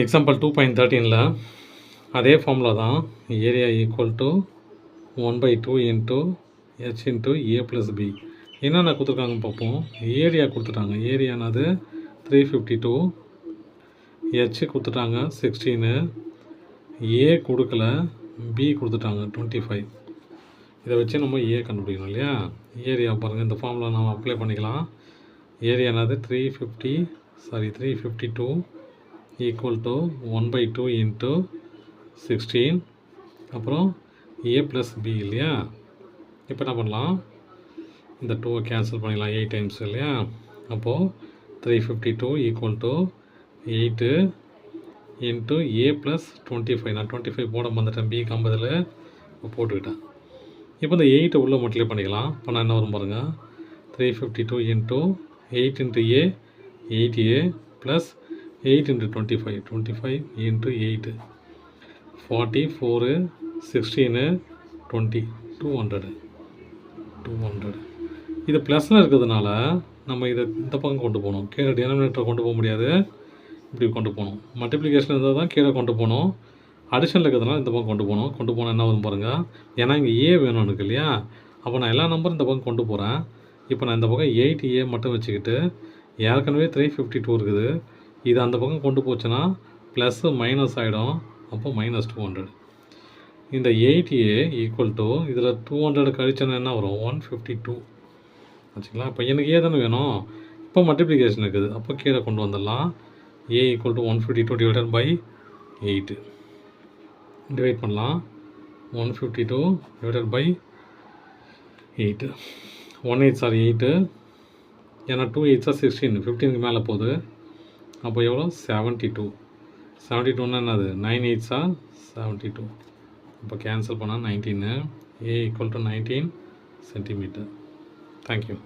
Example 2.13ல் அதே formula தான். Area equal to 1/2 into H into A plus B. என்னென்ன கொடுத்துருக்காங்கன்னு பார்ப்போம். ஏரியா கொடுத்துட்டாங்க. ஏரியானது 352, ஹெச் கொடுத்துட்டாங்க 16, ஏ கொடுக்கல, பி கொடுத்துட்டாங்க 25. இதை வச்சு நம்ம ஏ கண்டுபிடிக்கணும் இல்லையா. ஏரியா பாருங்கள், இந்த ஃபார்முலா நம்ம அப்ளை பண்ணிக்கலாம். ஏரியானது 352 ஈக்குவல் டு 1/2 இன்ட்டு 16, அப்புறம் ஏ ப்ளஸ் பி இல்லையா. இப்போ என்ன பண்ணலாம், இந்த 2 கேன்சல் பண்ணிடலாம், 8 டைம்ஸ் இல்லையா. அப்போது 352 equal to 8 into A plus 25. நான் 25 போட வந்துட்டேன், பி கம்பதில் போட்டுக்கிட்டேன். இப்போ இந்த 8 உள்ளே மல்டிப்ளை பண்ணிக்கலாம். இப்போ நான் என்ன வரும் பாருங்கள், 352 இன்ட்டு 8 இன்ட்டு ஏ 8a ப்ளஸ் 8 இன்ட்டு 25 இன்ட்டு 8 40 4 16 20 200. இது ப்ளஸில் இருக்கிறதுனால நம்ம இதை இந்த பக்கம் கொண்டு போகணும். கீழே டினாமினேட்டரை கொண்டு போக முடியாது, இப்படி கொண்டு போகணும். மல்டிப்ளிகேஷன் இருந்தால் தான் கீழே கொண்டு போகணும். அடிஷனில் இருக்கிறதுனால இந்த பக்கம் கொண்டு போனால் என்ன வரும் பாருங்கள். ஏன்னா இங்கே ஏ வேணும் எனக்கு இல்லையா. அப்போ நான் எல்லா நம்பரும் இந்த பக்கம் கொண்டு போகிறேன். இப்போ நான் இந்த பக்கம் 8a மட்டும் வச்சுக்கிட்டு, ஏற்கனவே 352 இருக்குது, இது அந்த பக்கம் கொண்டு போச்சுன்னா ப்ளஸ்ஸு மைனஸ் ஆகிடும். அப்போ -200. இந்த 8a ஈக்குவல் டு இதில் 200 கழிச்சோன்னா என்ன வரும், 152 வச்சுக்கலாம். இப்போ எனக்கு ஏ தானே வேணும். இப்போ மல்டிப்ளிகேஷன் இருக்குது, அப்போ கீழே கொண்டு வந்துடலாம். A equal to 152 divided by 8 divide பண்ணலாம். 152 டிவைடட் பை 8 1 8 சாரி 8, ஏன்னா 2 8 16, 15க்கு மேலே போகுது. அப்போ எவ்வளோ, 72. 72ன்னா என்னது, 9 8 72. இப்போ கேன்சல் பண்ணால் 19. ஏ ஈக்குவல் டு 19 சென்டிமீட்டர். தேங்க்யூ.